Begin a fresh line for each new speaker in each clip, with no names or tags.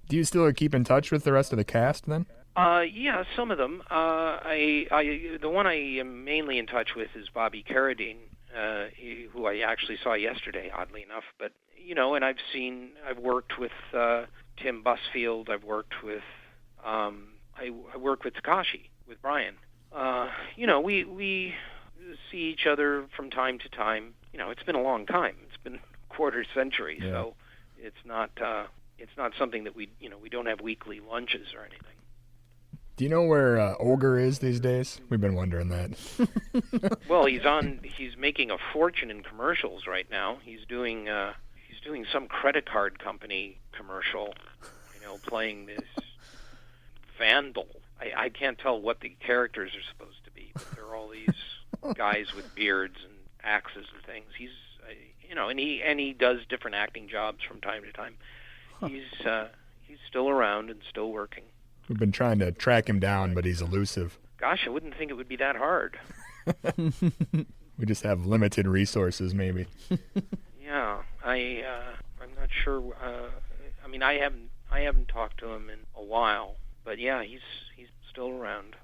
Do you still keep in touch with the rest of the cast then?
Yeah, some of them. The one I am mainly in touch with is Bobby Carradine, who I actually saw yesterday, oddly enough. But and I've worked with Tim Busfield. I worked with Takashi, with Brian. We see each other from time to time. It's been a long time. It's been a quarter century,
Yeah.
so it's not something that we don't have weekly lunches or anything.
Do you know where Ogre is these days? We've been wondering that.
Well, he's making a fortune in commercials right now. He's doing some credit card company commercial, playing this vandal. I can't tell what the characters are supposed to be, but they're all these guys with beards and axes and things. And he does different acting jobs from time to time. He's still around and still working.
We've been trying to track him down, but he's elusive.
Gosh, I wouldn't think it would be that hard.
We just have limited resources, maybe.
Yeah, I'm not sure. I haven't talked to him in a while, but yeah, he's still around.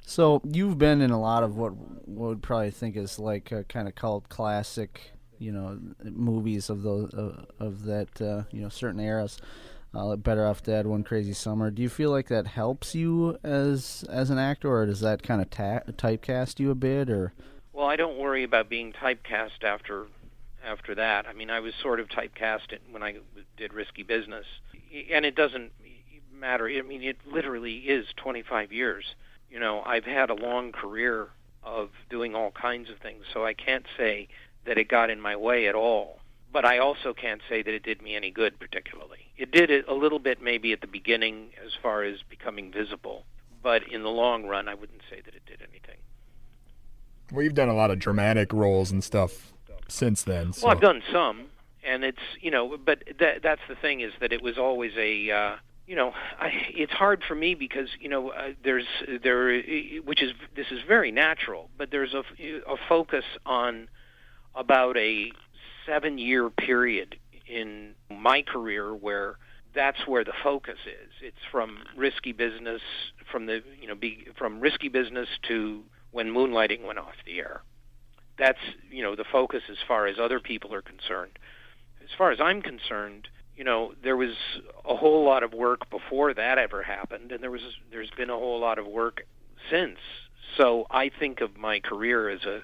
So you've been in a lot of what would probably think is like a kind of cult classic, movies of those of that certain eras. Like Better Off Dead, One Crazy Summer. Do you feel like that helps you as an actor, or does that kind of typecast you a bit, or?
Well, I don't worry about being typecast after that. I mean, I was sort of typecast when I did Risky Business, and it doesn't matter. I mean, it literally is 25 years. I've had a long career of doing all kinds of things, so I can't say that it got in my way at all. But I also can't say that it did me any good particularly. It did it a little bit maybe at the beginning as far as becoming visible, but in the long run, I wouldn't say that it did anything.
Well, you've done a lot of dramatic roles and stuff since then. So.
Well, I've done some, and it's, but that's the thing is that it was always a, it's hard for me because, this is very natural, but there's a focus on about a 7-year period in my career where that's where the focus is. It's from Risky Business, from Risky Business to when Moonlighting went off the air. That's, the focus as far as other people are concerned. As far as I'm concerned, there was a whole lot of work before that ever happened, and there's been a whole lot of work since. So I think of my career as a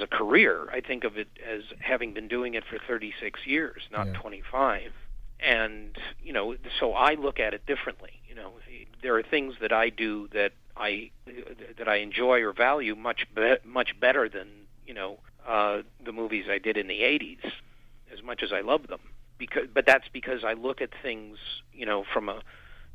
career. I think of it as having been doing it for 36 years, not 25. And, so I look at it differently. There are things that I do that I enjoy or value much better than, the movies I did in the 80s, as much as I love them. But that's because I look at things, from a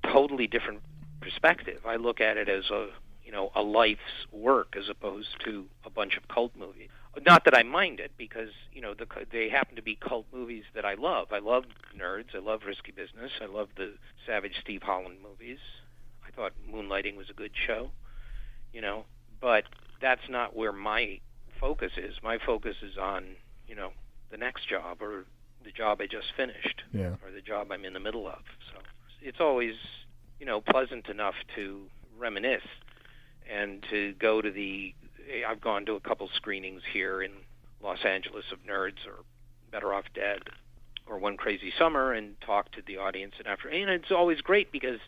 totally different perspective. I look at it as a life's work as opposed to a bunch of cult movies. Not that I mind it, because, they happen to be cult movies that I love. I love Nerds. I love Risky Business. I love the Savage Steve Holland movies. I thought Moonlighting was a good show, but that's not where my focus is. My focus is on, the next job or the job I just finished or the job I'm in the middle of. So it's always, pleasant enough to reminisce and to go to I've gone to a couple screenings here in Los Angeles of Nerds or Better Off Dead or One Crazy Summer and talked to the audience and it's always great because,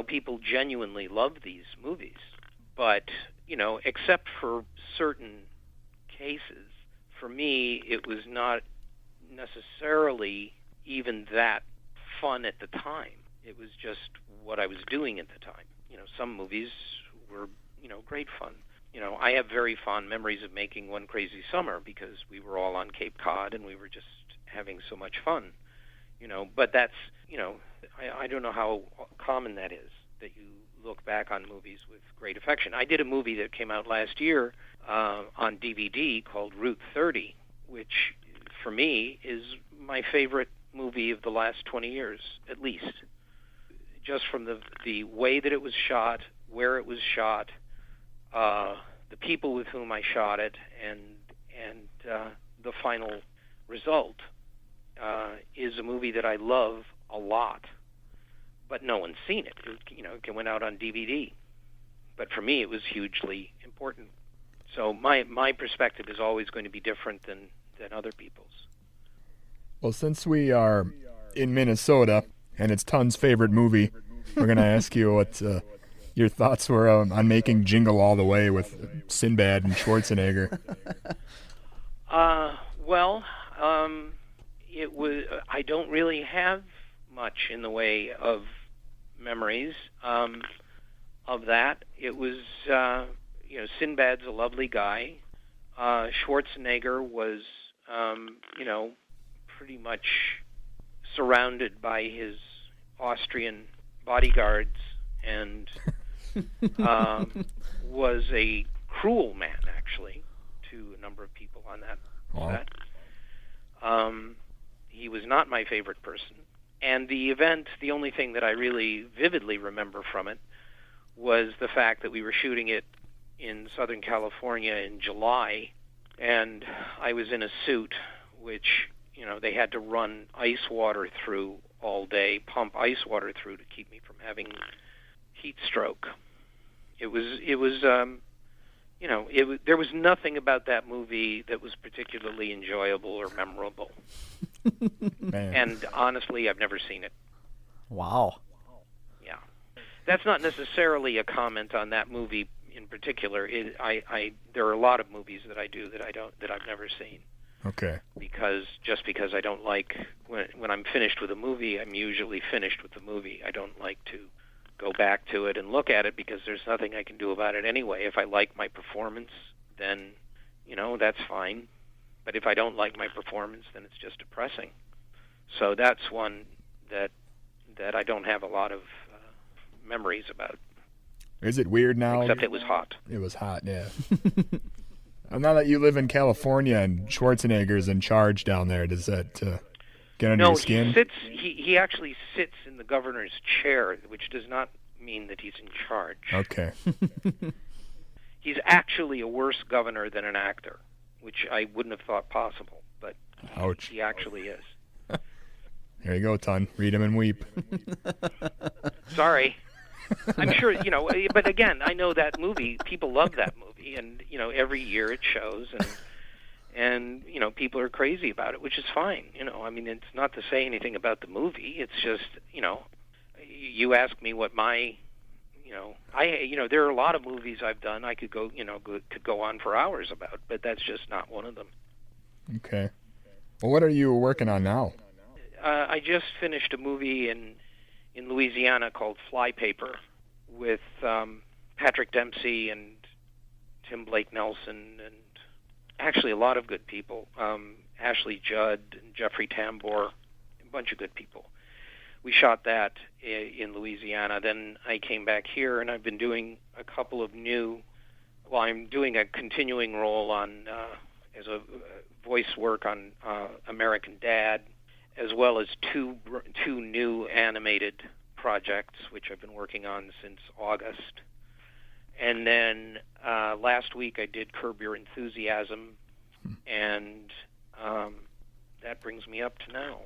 people genuinely love these movies. But, except for certain cases, for me, it was not necessarily even that fun at the time. It was just what I was doing at the time. Some movies were, great fun. I have very fond memories of making One Crazy Summer because we were all on Cape Cod and we were just having so much fun. But that's, I don't know how common that is, that you look back on movies with great affection. I did a movie that came out last year on DVD called Route 30, which for me is my favorite movie of the last 20 years, at least. Just from the way that it was shot, where it was shot, the people with whom I shot it, and the final result is a movie that I love a lot. but no one's seen it. It went out on DVD. But for me, it was hugely important. So my perspective is always going to be different than other people's.
Well, since we are in Minnesota and it's Tun's favorite movie, we're going to ask you what your thoughts were on making Jingle All the Way with Sinbad and Schwarzenegger.
It was. I don't really have much in the way of memories of that. It was, Sinbad's a lovely guy. Schwarzenegger was, pretty much surrounded by his Austrian bodyguards and was a cruel man, actually, to a number of people on that set. He was not my favorite person. And the event, the only thing that I really vividly remember from it was the fact that we were shooting it in Southern California in July, and I was in a suit which, they had to run ice water through all day, pump ice water through to keep me from having heat stroke. There was nothing about that movie that was particularly enjoyable or memorable.
Man.
And honestly, I've never seen it.
Wow.
Yeah. That's not necessarily a comment on that movie in particular. There are a lot of movies that I do that I've never seen.
Okay.
Because I don't like when I'm finished with a movie, I'm usually finished with the movie. I don't like to go back to it and look at it because there's nothing I can do about it anyway. If I like my performance, then that's fine. But if I don't like my performance, then it's just depressing. So that's one that I don't have a lot of memories about.
Is it weird now?
Except it was hot.
It was hot, yeah. Now that you live in California and Schwarzenegger's in charge down there, does that get under your skin?
No, he actually sits in the governor's chair, which does not mean that he's in charge.
Okay.
He's actually a worse governor than an actor, which I wouldn't have thought possible, but
Ouch.
He actually is.
There you go, Ton. Read him and weep.
Sorry. I'm sure, but again, I know that movie, people love that movie, and, every year it shows, and people are crazy about it, which is fine. It's not to say anything about the movie. It's just, you ask me what my, there are a lot of movies I've done I could go on for hours about, but that's just not one of them.
Okay. Well, what are you working on now?
I just finished a movie in Louisiana called Flypaper with Patrick Dempsey and Tim Blake Nelson and actually a lot of good people. Ashley Judd and Jeffrey Tambor, a bunch of good people. We shot that in Louisiana. Then I came back here, and I've been doing a couple of I'm doing a continuing role on as a voice work on American Dad, as well as two new animated projects, which I've been working on since August. And then last week I did Curb Your Enthusiasm, and that brings me up to now.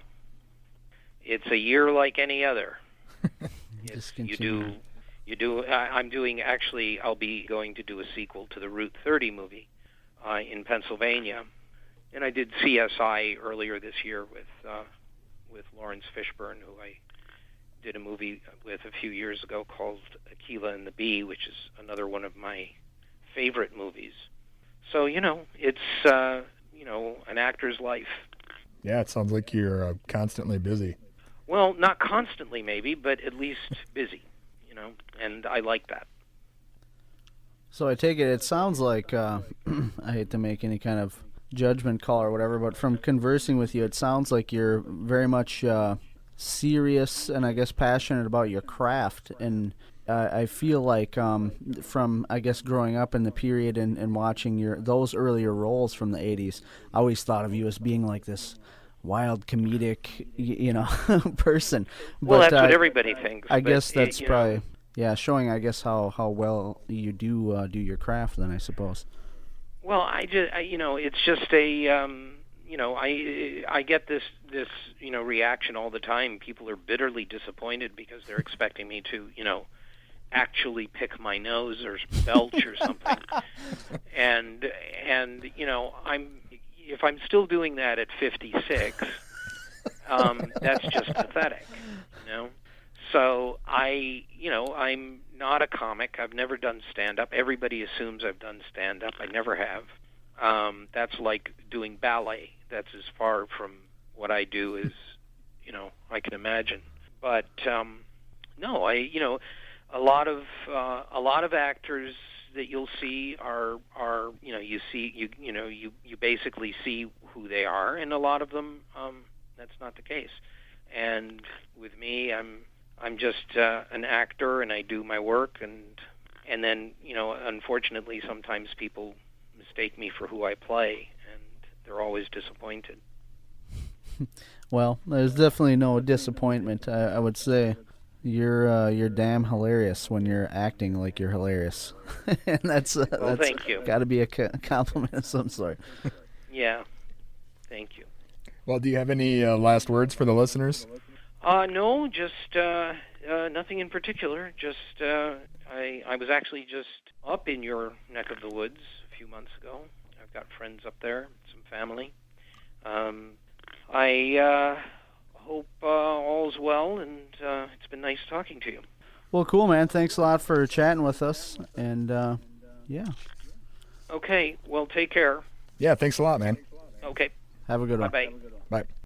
It's a year like any other. I'll be going to do a sequel to the Route 30 movie in Pennsylvania. And I did CSI earlier this year with Lawrence Fishburne, who I did a movie with a few years ago called Akilah and the Bee, which is another one of my favorite movies. So, it's, an actor's life.
Yeah, it sounds like you're constantly busy.
Well, not constantly maybe, but at least busy, and I like that.
So I take it sounds like, I hate to make any kind of judgment call or whatever, but from conversing with you, it sounds like you're very much serious and I guess passionate about your craft. And I feel like from I guess growing up in the period and watching those earlier roles from the 80s, I always thought of you as being like this wild comedic person.
Well,
but,
that's what everybody thinks.
I guess that's probably showing I guess how well you do your craft then, I suppose.
Well, it's just a I get this reaction all the time. People are bitterly disappointed because they're expecting me to actually pick my nose or belch or something. and if I'm still doing that at 56, that's just pathetic, So I'm not a comic. I've never done stand-up. Everybody assumes I've done stand-up. I never have. That's like doing ballet. That's as far from what I do as I can imagine. But no, a lot of actors that you'll see are you basically see who they are, and a lot of them that's not the case. And with me, I'm just an actor, and I do my work, and then unfortunately sometimes people mistake me for who I play, and they're always disappointed.
Well, there's definitely no disappointment. I would say you're damn hilarious when you're acting like you're hilarious, and that's
thank you.
Got to be a compliment of some sort.
Yeah, thank you.
Well, do you have any last words for the listeners?
No, just nothing in particular. Just I was actually just up in your neck of the woods a few months ago. I've got friends up there, some family. I hope all's well, and it's been nice talking to you.
Well, cool, man. Thanks a lot for chatting with us, and yeah.
Okay, well, take care.
Yeah, thanks a lot, man.
Okay.
Have a good one.
Bye-bye.
Bye.